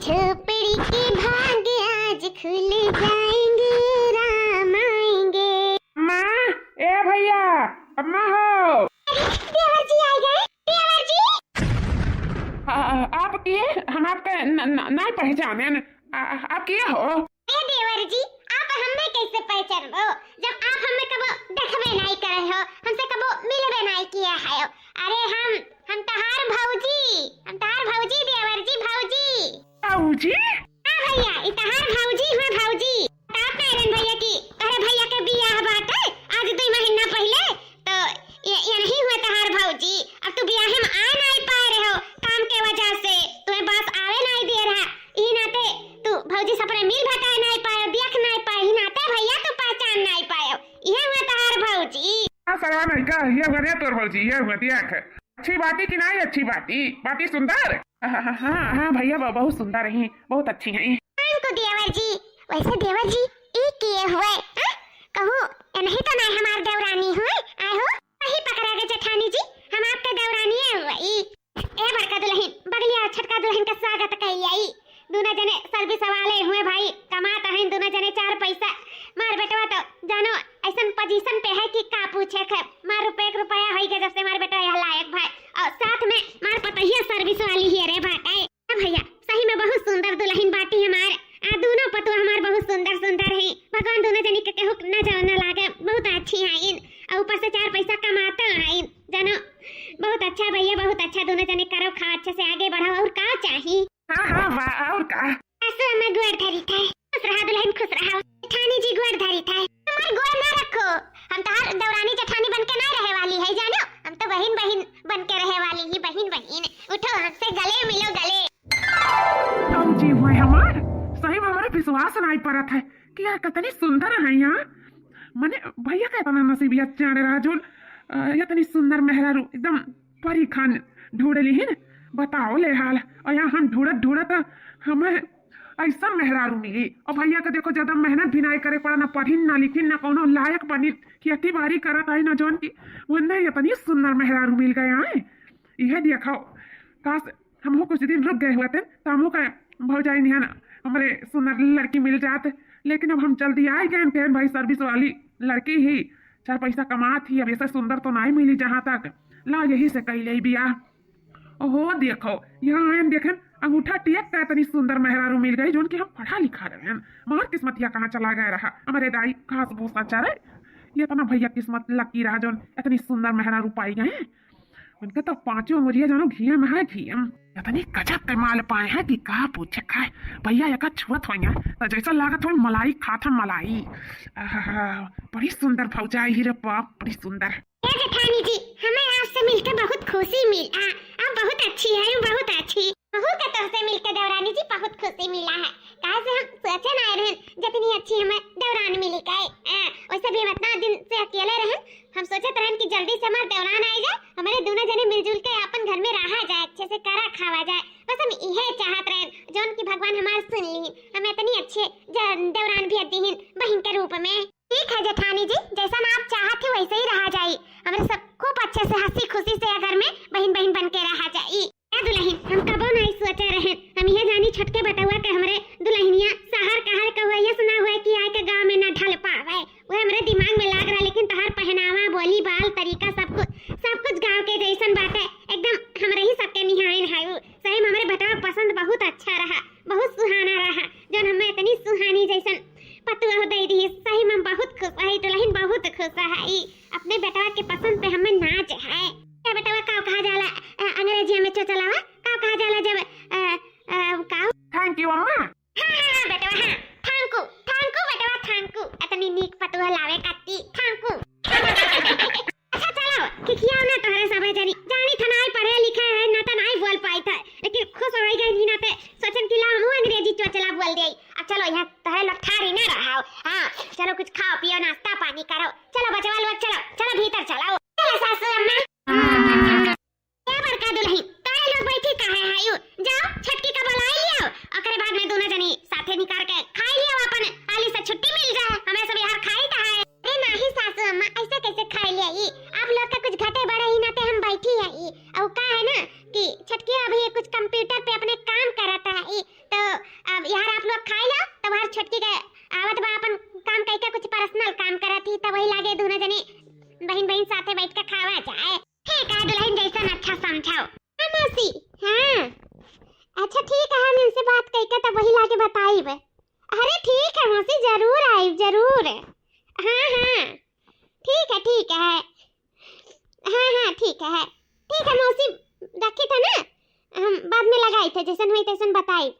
झोपड़ी के भाग आज खुल जाएंगे, राम आएंगे। माँ, ए भैया, अम्मा हो। देवर जी आ गए। देवर जी आप किए? हम आपका नहीं पहचाने। आप किए हो? ए देवर जी, आप हमें कैसे पहचानो जब आप हमें कबो देखबे नहीं करे हो, हमसे कबो मिलबे नहीं किया है। अरे हम तहार भौजी देवर जी, भौजी। भाऊजी? हां भैया, ई तहार भौजी हुए भौजी। तात नारायण भैया की अरे भैया के बियाह बाटे आज 2 महीना पहले, तो ये नहीं हुए तहार भौजी। अब तू बियाह में आ नहीं पा रहे हो काम के वजह से, तुम्हें बस आवे नहीं दे रहा। ई नाते तू भौजी से अपने मिल भटाए नहीं पाए, देख नहीं पाए, ई नाते भैया तू पहचान नहीं पाए। ये हुए तहार भौजी। सवा नहीं का ये बने तोर भौजी, ये हुए देख। अच्छी बाती कि नहीं अच्छी बाती सुंदर? हाँ भैया बहुत सुंदर हैं, बहुत अच्छी हैं। को देवर जी, वैसे देवर जी ई किए हुए कहूँ नहीं तो नहीं हमार देवरानी हुए आए हो वही पकड़ा के जेठानी जी, हम आपके देवरानी हुई। ए बड़का दुल्हन बगलिया छटका दुल्हन का स्वागत कहिए। दोनों जने सर्विस वाले हुए भाई, कमाता है दोनों जने 4 पैसा। मार बेटवा तो जानो ऐसन पोजीशन पे है कि का पूछे है। मार रुपया होई के जब से मार बेटा यह लायक भाई, और साथ में मार पतहिया सर्विस वाली ही रे भाई। भैया सही में बहुत सुंदर दुल्हन बाटी हमारे। दोनों पतु हमार बहुत सुंदर हैं। भगवान दोनों जनी के कहू न जाओ न लागे, बहुत अच्छी हैं। और ऊपर से 4 पैसा कमाता हैं जानो। बहुत अच्छा भैया, बहुत अच्छा। दोनों जने करो खा अच्छे से आगे बढ़ाओ, और का चाहिए। हाँ और का? ऐसे में गुड़ धरी था। खुश रहा दुल्हन, खुश रहा। जेठानी जी गुड़ धरी था। हमार गुड़ ना रखो, हम तो हर दौरानी जेठानी बन के ना रहे वाली है जानो। हम तो बहन बन के रहे वाली ही। बहन उठो, हमसे गले मिलो, गले। जी हुए हमार सही में हमारे विश्वास नहीं पड़त है कि यार कितनी सुंदर है यहाँ। मने भैया का इतना नसीबिया चारे रहा जो इतनी सुंदर मेहरारू एकदम परी खान ढूंढली है। बताओ ले हाल, और यहाँ हम ढूंढत हमें ऐसा मेहरारू मिली। और भैया का देखो ज्यादा मेहनत भी नहीं करे पड़ा, ना पढ़ी ना लिखी ना कोनो लायक बनी, खेती बाड़ी करत आई ना जोन की वन्ने इतनी सुंदर मेहरारू मिल गए हैं। यह देखो काश हमको कुछ दिन रुक गए हुए थे तो हमको का भौजाई नहीं ना हमारे सुंदर लड़की मिल जाते। लेकिन अब हम जल्दी आ गए थे भाई, सर्विस वाली लड़की ही 4 पैसा कमा थी। अब ऐसा सुंदर तो नहीं मिली जहाँ तक ला, यही से कही ले बिया। ओहो देखो यहाँ आए देखें अंगूठा टिक का इतनी सुंदर मेहरारू मिल गई जो कि हम पढ़ा लिखा रहे हैं। मार किस्मतिया कहाँ चला गया रहा हमारे दाई घास भूसा चारे। ये तो ना भैया किस्मत लकी रहा जो इतनी सुंदर मेहरारू पाई गए। उनका तो 5 उंगलियां जानो घी में है, घी इतनी गजब के माल पाए हैं कि कहा पूछे खाए। भैया एक छुअत हो तो जैसा लागत हो मलाई खाता मलाई। बड़ी सुंदर भौजाई ही रे बाप, बड़ी सुंदर। जेठानी जी हमें आपसे मिलकर बहुत खुशी मिला। आप बहुत अच्छी है, बहुत अच्छी। बहू के तौर से मिलकर देवरानी जी बहुत खुशी मिला है। कहा से हम सोचे ना रहे जितनी अच्छी हमें देवरान मिली गए। वैसे भी हम इतना दिन से अकेले रहे, हम सोचे रहन कि जल्दी से हमारे देवरान आ जाए, हमारे दोनों जने मिलजुल के अपन घर में रहा जाए, अच्छे से करा खावा जाए। बस हम यही चाहत रहे जोन की भगवान हमार सुन ली। हमें इतनी अच्छे देवरान भी दी बहन के रूप में। ठीक है जेठानी जी, जैसा आप चाहते वैसे ही रहा जाए। हमारे सब खूब अच्छे से हंसी खुशी से घर में बहन बन के रहा जाए। दुल्हन हम कबो नहीं सोचे रहे, हम ये जानी छटके बटुआ के हमारे दुल्हनिया शहर कहर का हुआ ये सुना हुआ कि आए के गांव में न ढल पावे। वो हमारे दिमाग में लाग रहा, लेकिन तहर पहनावा बोली बाल तरीका सब कुछ गांव के जैसन बात है। एकदम हमारे ही सबके निहाइन है। सही में हमारे बटुआ पसंद बहुत अच्छा रहा, बहुत सुहाना रहा। जो हमें इतनी सुहानी जैसन पतुआ दे दी, सही में बहुत खुश है। दुल्हन बहुत खुश है, अपने बेटवा के पसंद पे हमें नाच है। क्या बेटवा का कहा जाला अंग्रेजी में चलावा का कहा जाला जब का थैंक यू अम्मा। हां बेटवा, हां थैंक यू बेटवा, थैंक यू। इतनी नीक पतुआ लावे कत्ती, थैंक यू। अच्छा चलो कि किया ना तोहरे सबे जानी था नहीं पढ़े लिखे है ना तो नहीं बोल पाई था, लेकिन खुश हो गई ना ते सोचन कि ला हम अंग्रेजी चला बोल दे। अब चलो यहाँ तोहरे लोग ठारी ना रहो। हां चलो कुछ खाओ पियो, नाश्ता पानी करो। चलो बचवा लोग चलो भीतर चलो। चलो सासू अम्मा। ए बड़का दुल्हन तारे लोग बैठी काहे आयु, जाओ छटकी का बुला लियो, ओकरे बाद में दोनों जनी साथे निकाल के खाई लियो। अपन आली से छुट्टी मिल जाए, हमें सब यार खाई ता है। अरे नहीं सासू अम्मा ऐसे कैसे खाई लिया? आप लोग का कुछ घटे बड़े ही ना ते हम बैठी है। और का है ना कि छटकी अभी कुछ कंप्यूटर पे अपने काम करता है, तो यार आप लोग खाई लो, तुम्हार छोटकी के आवत बा अपन काम कई का कुछ पर्सनल काम करत थी, तब वही लागे दोनों जने बहन बहन साथे बैठ के खावा जाए। हे का दुल्हन जैसा अच्छा समझाओ। हाँ मौसी, हाँ अच्छा ठीक है, हम इनसे बात कई का तब वही लागे बताई बे। अरे ठीक है मौसी, जरूर आई जरूर। हाँ हाँ ठीक है ठीक है। हाँ हाँ ठीक है मौसी, रखी था ना, हम बाद में लगाई थे, जैसन हुई तैसन बताई।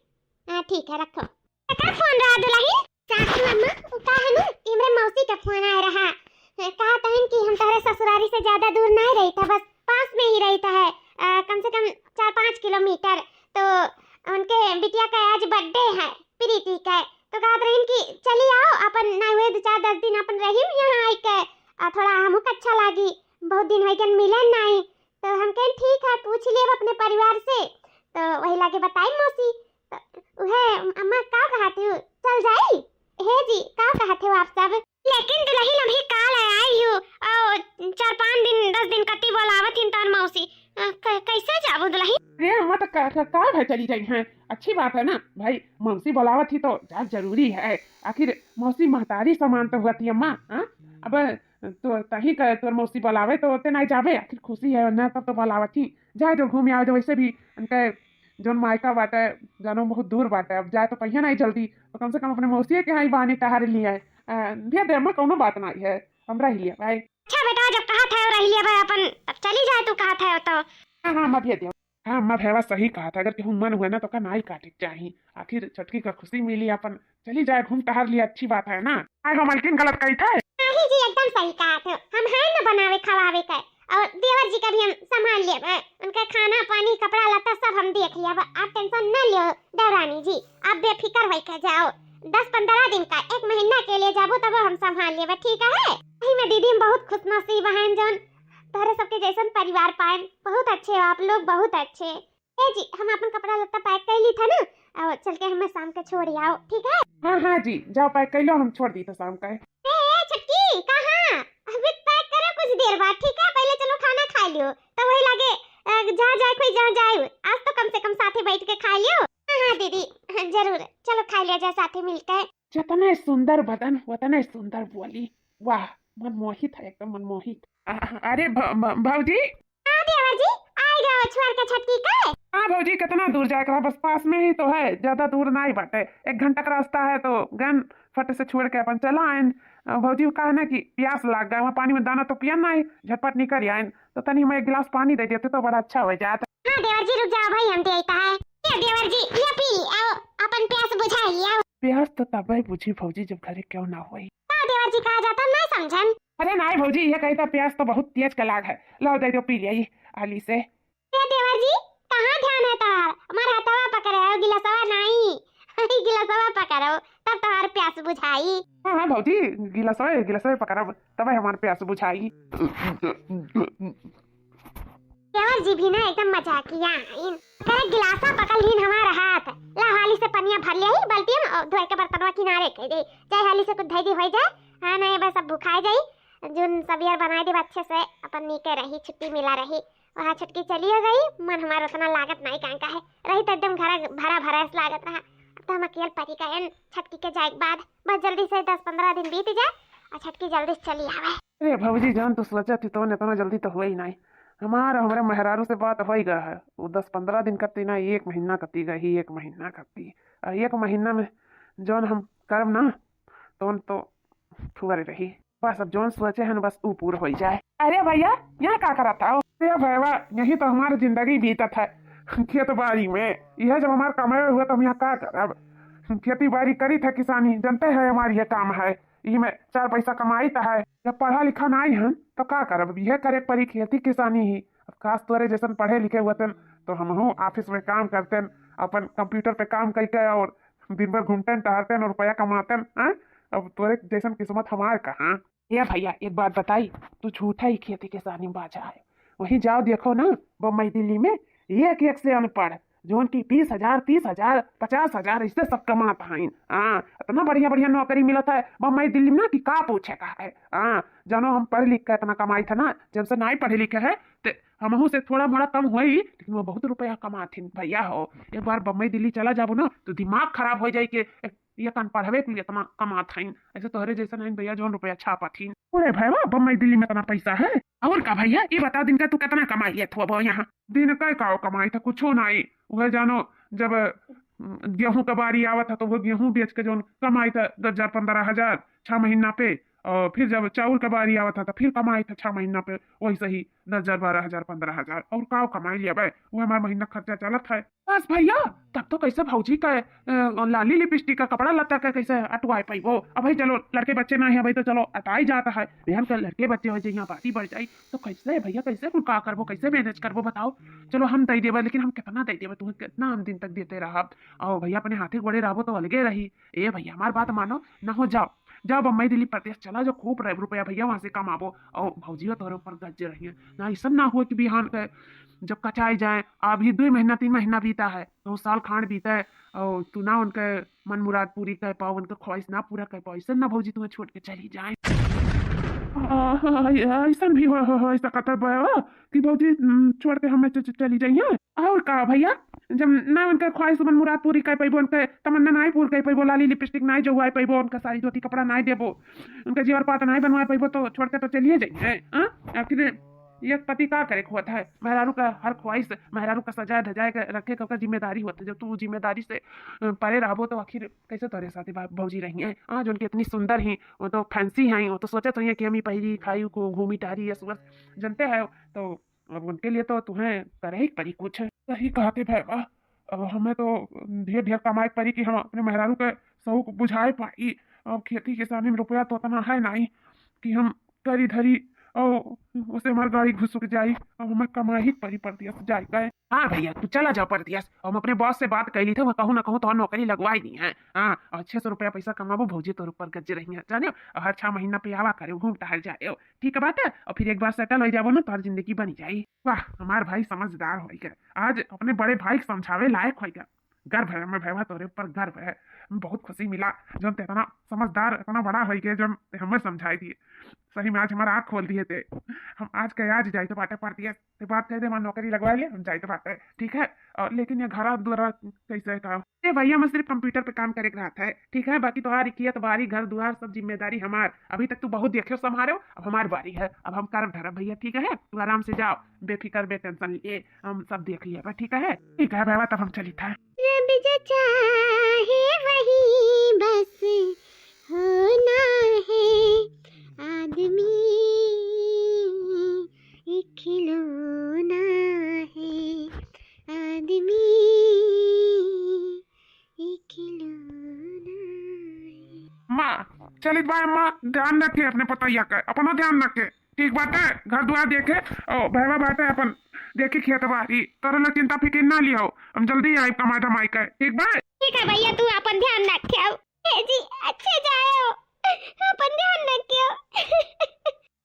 हाँ ठीक है रखो। का फोन रहा दुल्हन? सासू अम्मा का है ना, इमरे मौसी का फोन आ रहा। कहा तहन कि हम तारे ससुरारी से ज्यादा दूर नहीं रही था, बस पास में ही रहता है, कम से कम 4-5 किलोमीटर। तो उनके बिटिया का आज बर्थडे है, प्रीति का, तो कहा रही कि चली आओ अपन ना हुए 4-10 दिन अपन रही यहाँ आई के, थोड़ा हमको अच्छा लागी, बहुत दिन हो गए मिलन नहीं। तो हम कहें ठीक है, पूछ लिए अपने परिवार से, तो वही लागे बताई मौसी। तो वह अम्मा का कहती हो चल जाई हे जी, का कहते हो आप सब? लेकिन दुल्हन अभी काल आई हो और 4-5 दिन 10 दिन कति बोलावत हिन तार मौसी, कैसे जाबो दुल्हन? अरे अम्मा तो का है चली जाई है, अच्छी बात है ना भाई, मौसी बुलावत थी तो जा जरूरी है, आखिर मौसी महतारी समान तो हुआ थी अम्मा। हाँ अब तो तही का तोर मौसी बुलावे तो होते नहीं जावे, आखिर खुशी है ना, तब तो बुलावत थी, जाए तो घूम आओ। जो वैसे भी उनके जोन मायका बाटे जानो बहुत दूर बाटे, अब जाए तो पहिया नहीं जल्दी, तो कम से कम अपने मौसी के यहाँ ही बहाने टहर लिए है दे अम्मा, कोनो बात नहीं है, हम रह लिया भाई। अच्छा बेटा, जब कहा था रह लिया भाई अपन, अब चली जाए तू कहा था तो। हाँ हाँ अम्मा भेज दिया। हाँ अम्मा भेवा सही कहा था, अगर केहू मन हुआ ना तो का नाई काटे चाहिए, आखिर छटकी का खुशी मिली, अपन चली जाए घूम टहर लिया, अच्छी बात है ना। आए हो मलकिन गलत कही था? नहीं जी एकदम सही कहा था, हम हैं ना बनावे खवावे का, और देवर जी का भी हम संभाल लिए, उनका खाना पानी कपड़ा लत्ता सब हम देख लिया, आप टेंशन न लियो देवरानी जी, आप बेफिक्र होकर जाओ, 10-15 दिन का 1 महीना के लिए जाबो तब हम संभाल लेबे, ठीक है? वही मैं दीदी हम बहुत खुशनसीब हैं जोन तोहरे सबके जैसन परिवार पाए, बहुत अच्छे हो आप लोग, बहुत अच्छे। ए जी हम अपन कपड़ा लत्ता पैक कर ली था ना, और चल के हमें शाम के छोड़ आओ, ठीक है? हाँ हाँ जी जाओ पैक कर लो, हम छोड़ दी तो शाम का। ए छटकी कहाँ, अभी पैक करो कुछ देर बाद, ठीक है? पहले चलो खाना खा लियो, तो वही लगे जहाँ जाए कोई जहाँ जाए, आज तो कम से कम साथे बैठ के खा लियो। हाँ दीदी जरूर, चलो खा लिया जाए साथे मिलकर। जितना सुंदर बदन उतना सुंदर बोली, वाह मनमोहित है, एकदम मनमोहित। अरे भाजी। हाँ देवर जी आएगा छोड़ के छटकी का। हाँ भाजी कितना दूर जाएगा, बस पास में ही तो है, ज्यादा दूर नहीं बाटे, 1 घंटा का रास्ता है, तो गन फट से छोड़ के अपन चला आए। भाजी को कहा ना कि प्यास लग गया, वहाँ पानी में दाना तो पिया नहीं, झटपट निकल आए, तो तनी हमें 1 गिलास पानी दे देते तो बड़ा अच्छा हो जाता। हाँ देवर जी रुक जाओ भाई, हम देता है। ये देवर जी ये पी आओ, अपन प्यास बुझाई आओ। प्यास तो तब ही बुझी भौजी जब घरे क्यों ना हुई। हाँ देवर जी कहा जाता नहीं समझन। अरे नहीं भौजी, ये कहता प्यास तो बहुत तेज का लाग है, लो दे दो पी लिया आली से। देवर जी कहाँ ध्यान है तार, हमारा हथवा पकड़ो गिलासवा नहीं, गिलासवा पकड़ो तब तुम्हार प्यास बुझाई। हाँ हाँ भौजी गिलासवे पकड़ा तब हमारे प्यास बुझाई। देवर जी भी ना एकदम मजाकिया इन करे गिलासा पकड़ लीन हमारा हाथ, ला हाली से पनिया भर ले ही बाल्टी में और धोए के बर्तनवा किनारे कर दे, चाहे हाली से कुछ धैदी हो जाए। हाँ नहीं बस अब भुखाई जाई, जोन सबियर बनाए दे अच्छे से, अपन नीके रही छुट्टी मिला रही, वहाँ छुट्टी चली हो गई, मन हमारा उतना लागत नहीं कांका है, रही तो एकदम घर भरा भरा लागत रहा। अब तो हम अकेले परी का छुट्टी के जाए बाद बस जल्दी से 10-15 दिन बीत जाए और छुट्टी जल्दी से चली आवे। अरे भौजी जान तो सोचा थी तो इतना जल्दी तो हुआ ही नहीं, हमारे मेहरारू से बात हो ही गया है, वो 10-15 दिन करती ना, 1 महीना करती गई, 1 महीना करती, 1 महीना में जौन हम करब ना तो फुअर रही, बस अब जौन सोचे हैं बस वो पूरा हो जाए। अरे भैया यहाँ क्या करा था? अरे भैया यही तो हमारी जिंदगी बीतत है, खेत बाड़ी में, यह जब हमारा कमाया हुआ तो हम यहाँ क्या करब, खेती बाड़ी करी था, किसानी जानते हैं हमारी ये काम है, में 4 पैसा कमाई तो है, जब पढ़ा लिखा नहीं है तो क्या करब, यह करे परी खेती किसानी ही। अब खास तौर जैसे पढ़े लिखे हुए थे तो हम ऑफिस में काम करते, अपन कंप्यूटर पे काम करके और दिन भर घूमते टहरते और रुपया कमाते। अब तोरे जैसन किस्मत हमार कहाँ। ये भैया एक बात बताई, तू झूठा ही खेती किसानी बाजा है, वहीं जाओ देखो ना बम्बई दिल्ली में एक से अनपढ़ जोन की 20,000 30,000 50,000 इससे सब कमाता है। हाँ, इतना बढ़िया बढ़िया नौकरी मिलता है बम्बई दिल्ली में ना कि का पूछे का है। हाँ, जानो हम पढ़े लिख के इतना कमाई था ना, जब से नहीं पढ़े लिखे है तो हमहू से थोड़ा मोड़ा कम हुई, लेकिन वो बहुत रुपया कमाथिन भैया हो। एक बार बम्बई दिल्ली चला जाबो ना तो दिमाग खराब हो जाए कि ये कन पढ़वे के लिए इतना कमाथिन। ऐसे तोहरे जैसा नहीं भैया जो रुपया छापाथिन। अरे भैया बम्बई दिल्ली में इतना पैसा है। और का भैया ये बता दिन का तू कितना कमाई लिया था यहाँ? दिन का कमाई था कुछ नहीं, वह जानो जब गेहूं का बारी आवा था तो वो गेहूं बेच के जो कमाई था 10,000 15,000 6 महीना पे, और फिर जब चावल का बारी आवा था तो फिर कमाई था 6 महीना पे वैसे ही 10,000 12,000 15,000। और का कमाई लिया भाई, वो हमारा महीना खर्चा चलत है बस भैया। तब तो कैसे भौजी का लाली लिपस्टिक का कपड़ा लता का कैसे अटवाए पाई वो। अब भाई चलो लड़के बच्चे ना है भाई तो चलो अटाई जाता है, बहन के लड़के बच्चे हो जाए यहाँ पार्टी बढ़ जाए तो कैसे भैया कैसे कुल का करबो, कैसे मैनेज करबो बताओ। चलो हम दे देबे, लेकिन हम कितना दे देबे, तुम्हें कितना हम दिन तक देते रहा। और भैया अपने हाथे गोड़े रहो तो अलगे रही। ए भैया हमारी बात मानो ना हो जाओ, जाओ बम्बई दिल्ली प्रदेश चला जो खूब रुपया भैया वहां से कमाबो। और भौजियो तोहरे ऊपर गज्जे रही ना, ऐसा ना हो कि बिहान के जब कचाई जाए अभी 2 महीना 3 महीना बीता है, 2 साल खांड बीता है और तू ना उनके मन मुराद पूरी कर पाओ, उनके ख्वाहिश ना पूरा कर पाओ, ऐसा ना भौजी तुम्हें छोड़ के चली जाए। ऐसा भी हो ऐसा कतर कि भौजी छोड़ के हमें चली जाइए। और का भैया जब ना उनके ख्वाहिश मन मुराद पूरी कर पाइबो, उनके तमन्ना नहीं पूरी कर पाइबो, लाली लिपस्टिक नहीं जगवाए पाइबो, उनका साड़ी धोती कपड़ा नहीं देबो, उनके जीवर पाट नहीं बनवाए पाइबो तो छोड़ के तो चलिए जाइए। आखिर ये पति का करे होता है, मेहरारू का हर ख्वाहिश मेहरारू का सजाए धजाए के रखे का जिम्मेदारी होती है। जब तू जिम्मेदारी से परे रहो तो आखिर कैसे तोरे साथ भौजी रही है। हाँ, जो उनकी इतनी सुंदर ही, वो तो फैंसी हैं, वो तो सोचे तो कि हम ही पहली खाई को घूमी टारी या सुबह जनते हैं, तो अब उनके लिए तो तुम्हें करे ही पड़ी कुछ। सही कहते भैया, अब हमें तो ढेर ढेर कमाई पड़ी कि हम अपने मेहरारू के शौक बुझाए पाई। अब खेती किसानी में रुपया तो उतना है नहीं कि हम करी धरी और उसे हमारी गाड़ी घुस जाई, अब हमें कमाई ही पड़ी परदियस जाए गए। हाँ भैया तू चला जाओ परदियस, हम अपने बॉस से बात कर ली थे, वो कहूँ ना कहूँ तो नौकरी लगवाई दी है। हाँ, और 600 रुपया पैसा कमाबो, भौजी तो ऊपर गज्जे रही है जाने, और हर 6 महीना पे आवा करे घूम टहल जाए, ठीक है बात है। और फिर एक बार सेटल हो जाओ ना तो हर जिंदगी बनी जाए। वाह हमारे भाई समझदार होगा, आज अपने बड़े भाई को समझावे लायक होगा। गर्व है हमें भैया तोरे ऊपर गर्व है, बहुत खुशी मिला जब इतना समझदार इतना बड़ा हो गया, जब हमें समझाई दिए। सही में आज हमारा आँख खोल दिए थे। हम आज के आज जाए तो बाटे पड़ती है तो बात कह दे हमारी नौकरी लगवा ले, हम जाए तो बात है ठीक है। और लेकिन ये घर द्वारा कैसे काम ये भैया मैं सिर्फ कंप्यूटर पे काम करे रहा था, ठीक है। बाकी तुम्हारी किया तो बारी घर द्वार सब जिम्मेदारी हमार, अभी तक तू बहुत देखियो संभालो, अब हमारी बारी है, अब हम कर्म धरम भैया ठीक है। तू आराम से जाओ बेफिक्र बेटेंशन लिए, हम सब देख लिया ठीक है भैया, तब हम चली था। रब जो चाहे वही बस होना है, आदमी एक खिलौना है, आदमी एक खिलौना है। माँ चलित भाई माँ ध्यान रखे अपने पतैया का, अपना ध्यान रखे ठीक बात है। घर द्वार देखे और भैया बात है अपन देखी खेत बारी, तोरे चिंता फिक्र ना लियो, हम जल्दी आई कमाई धमाई का ठीक बा। ठीक है भैया तू अपन ध्यान रखियो जी, अच्छे जाओ अपन ध्यान रखियो।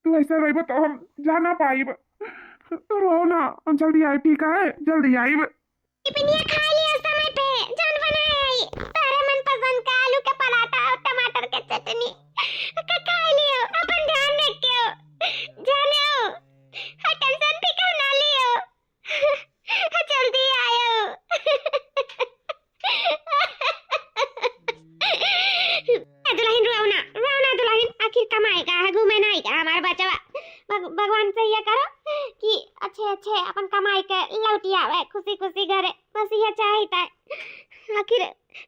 तू ऐसे रही तो हम जा ना पाई, तू रो ना, हम जल्दी आई ठीक है जल्दी आई। टिफिनिया खा लिया समय पे, जौन बनाई तारे मन पसंद का आलू के पराठा और टमाटर के चटनी का खा लियो, अपन ध्यान रखियो जानो, टेंशन फिकर ना लियो, जल्दी आयो। दुल्हन रोना दुल्हन, आखिर कमाएगा घूमे नहीं का हमारा बचवा। भगवान से ये करो कि अच्छे अच्छे अपन कमाई के लौटी आवे खुशी खुशी घरे, बस ये चाहता है। आखिर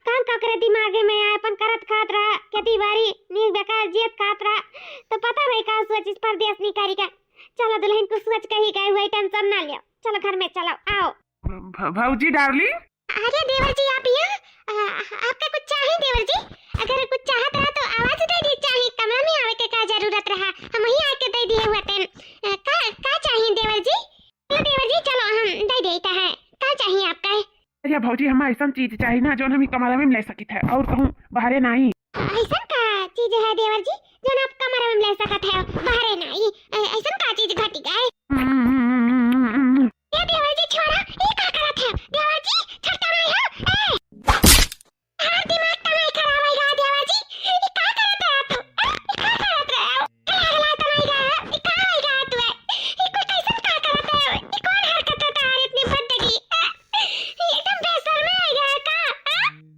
काम का करे दिमागे में आए, अपन करत खात रहा खेती बाड़ी नीक बेकार जियत खात रहा, तो पता नहीं का सोचिस परदेश निकारी का। चलो दुल्हन को सोच कही गए हुए टेंशन ना लियो, चलो घर में चलो आओ। भाऊजी डार्लिंग। अरे देवर जी आप यहाँ, आपका कुछ चाहिए देवर जी? अगर कुछ चाहत रहा तो आवाज दे दी, चाहिए कमरा में आवे के का जरूरत रहा, हम ही आके दे दिए हुए थे। का चाहिए देवर जी? देवर जी चलो हम दे देता है, का चाहिए आपका? अरे भाऊजी हमें ऐसा चीज चाहिए ना जो हम कमरा में ले सकित है और कहूँ बाहरे नहीं। ऐसा का चीज है देवर जी जो आप कमरा में ले सकत है बाहरे नहीं? ऐसा का चीज घटी गए? ये देवर जी छोड़ा, ये का करत है? देवर जी छोटा नहीं हो ए हाँ दिमाग का नहीं खराब है गा देवा जी ई का करत रहा तू ई का करत रहा लागला तो नहीं गा ई का है गा तू ई को कैसे का करत है ई कौन हरकत है तार इतनी बदगी एकदम बेशर्म है गा का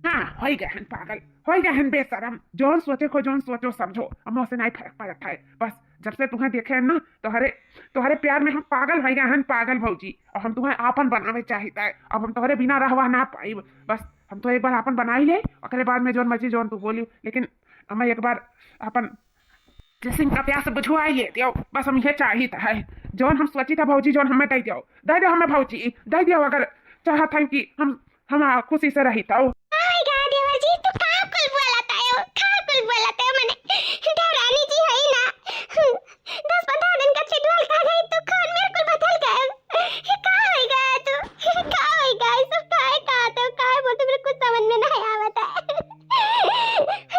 हाँ हो गए हैं पागल, हो गए हैं बेशरम। जोन सोचे को जोन सोचो समझो, हम उससे नहीं फर्क पड़ता है। बस जब से तुम्हें देखे हैं ना तुम्हारे प्यार में हम पागल हो गए हैं, पागल भौजी। और हम तुम्हें आपन बनावे चाहता है। अब हम तुम्हारे बिना रहवा ना पाई। बस हम तो एक बार आपन बना ही ले, उसके बाद में जोन मर्जी जोन तू बोली, लेकिन हमें एक बार अपन जिसिम का प्यास बुझवा ही ले दियो। बस हम ये चाहिए है जोन हम सोची था भौजी, जोन हमें दे दियो, दे दियो हमें भौजी, दे दियो। अगर चाहत है कि हम खुशी से रही था जी तू का कुल बोलता है का कुल बोलता है मैंने देवरानी जी है ही ना 10-15 दिन का शेड्यूल का गई तो कौन मेरे को बदल गए का होएगा तू का होएगा सब का तो का बोलते मेरे कुछ समझ में नहीं आवता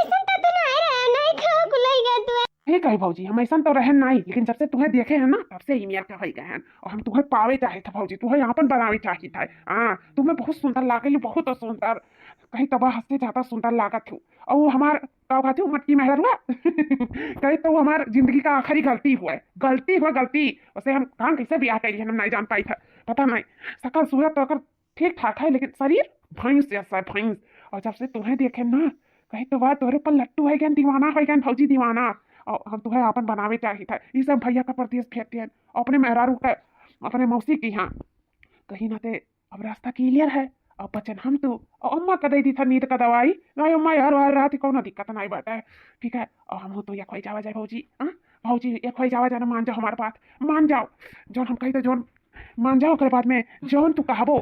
ऐसा तो तू नहीं रहा नहीं का कुलेगा तू ठीक है भौजी, हम ऐसा तो रहन नहीं, लेकिन जब से तुम्हें देखे हैं ना तब से ईमेल का हो गए हैं। और हम तुम्हें पावे चाहे थे भौजी, तुम्हें यहाँ पर बनावे चाहिए था। हाँ तुम्हें बहुत सुंदर लागे, बहुत सुंदर, कहीं तबाह हंसते ज्यादा सुंदर लागत हो। और वो हमार का कहते हो मटकी मेहर हुआ कहीं तो वो हमार जिंदगी का आखिरी गलती हुआ गलती। वैसे हम काम कैसे भी आ गई हम नहीं जान पाई था, पता नहीं। शकल सूरत तो अगर ठीक ठाक है, लेकिन शरीर भैंस जैसा है, भैंस। और जब से तुम्हें देखे ना कहीं तो बात तुम्हारे ऊपर लट्टू है क्या, दीवाना है क्या भौजी, दीवाना। और हम तुम्हें आपन बनावे चाहिए था। ये सब भैया का प्रदेश फेंकते हैं अपने मेहरारू का, अपने मौसी की। यहाँ कहीं ना ते अब रास्ता क्लियर है। और बचन हम तो और अम्मा का दे दी था नींद का दवाई, नहीं अम्मा यार रात कौन दिक्कत नहीं बात है, ठीक है। और हम तो ये खोई जावा जाए भौजी, भौजी ये खोई जावा जाना, मान जाओ हमारे बात, मान जाओ। जोन हम कही तो जोन मान जाओ, के बाद में जोन तू कहबो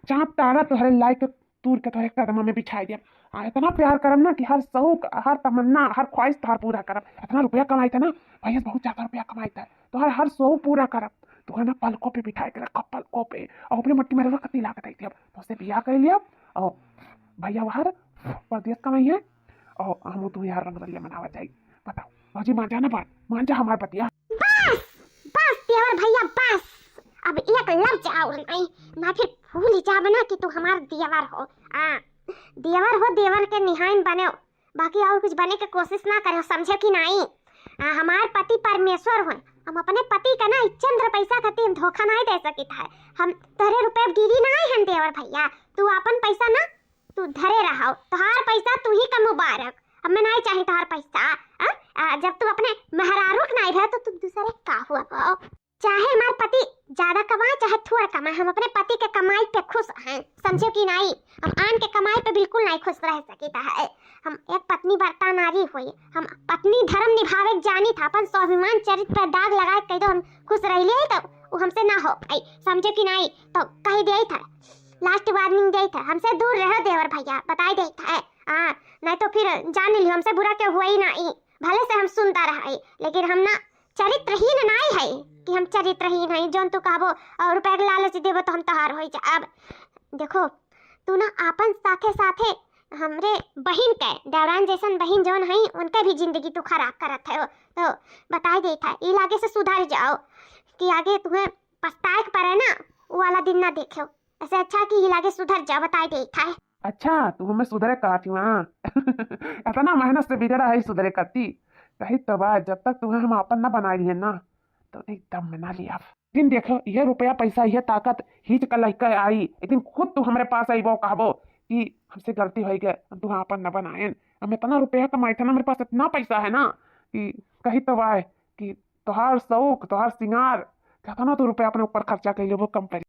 चाँप तारा तुम्हारे लायक तूर के तुम्हारे कदम में बिछाई दिया। इतना प्यार करम ना कि हर शौक, हर तमन्ना, हर ख्वाहिश तार पूरा करब। इतना रुपया कमाई था ना भैया, बहुत ज्यादा रुपया कमाई था, तो हर शौक पूरा करब। तो है ना पलकों पे बिठाए के रखा, पलकों पे। और अपने मट्टी में कती लागत आई थी। अब तो उससे बियाह कर लिया। और भैया बाहर परदेश कमाई है, और हम तो यार रंगरलिया मनावा चाहिए। बताओ भौजी, मान जा ना बात, मान जा हमारे पतिया। बस देवर भैया बस, अब एक लफ्ज और नहीं, मैं फिर भूल जाब ना कि तू हमार देवर हो। देवर हो, देवर के निहाइन बने, बाकी और कुछ बने की कोशिश ना करे, समझे कि नहीं। हमारे पति परमेश्वर हो, हम अपने पति का ना चंद्र पैसा खातिर धोखा नहीं दे सकते है। हम तेरे रुपए गिरी नहीं हम देवर भैया, तू अपन पैसा ना तू धरे रहो, तोहार पैसा तू ही का मुबारक, हमें नहीं चाहिए तोहार पैसा। जब तू अपने मेहरारू नहीं रहे तो तू दूसरे का हुआ हो। चाहे हमारे पति ज्यादा कमाए चाहे थोड़ा कमाए, हम अपने पति के कमाई पे खुश हैं, समझो कि नहीं। हम आन के कमाई पे बिल्कुल नहीं खुश रह सकता है। हम एक पत्नी वर्ता नारी हुई, हम पत्नी धर्म निभावे जानी था, अपन स्वाभिमान चरित्र पर दाग लगा कह दो हम खुश रह लिए तो वो हमसे ना हो भाई, समझो कि नहीं। तो कही दे था, लास्ट वार्निंग दे था, हमसे दूर रहो देवर भैया, बताई दे था। नहीं तो फिर जान लियो हमसे बुरा क्या हुआ ही नहीं। भले से हम सुनता रहे, लेकिन हम ना चरित्रहीन नहीं है कि हम चरित्रहीन है। जोन तू कहबो और रुपया के लालच देबो तो हम तहार हो जा। अब देखो तू ना अपन साथे साथे हमरे बहन के देवरान जैसन बहन जोन है उनके भी जिंदगी तू खराब करत है। तो बताई दे था ई लागे से सुधर जाओ कि आगे तुम्हें पछताए पड़े ना, वो वाला दिन ना देखो। ऐसे अच्छा कि ई लागे सुधर जा, बताई दे था। अच्छा तू हमें सुधरे कहती हूँ इतना मेहनत से बिगड़ा है सुधरे करती कही तो बात। जब तक तुम्हें हम अपन ना बनाई है ना तो एकदम मना लिया। लेकिन देखो यह रुपया पैसा यह ताकत हिच का लड़का आई, लेकिन खुद तू हमारे पास आई वो कहबो कि हमसे गलती हो गई, हम तुम्हें अपन न बनाए। हम इतना रुपया कमाई था ना, मेरे पास इतना पैसा है ना कि कही तो बाय कि तोहार शौक तोहार सिंगार कहता ना, तो रुपया अपने ऊपर खर्चा कर लो वो कम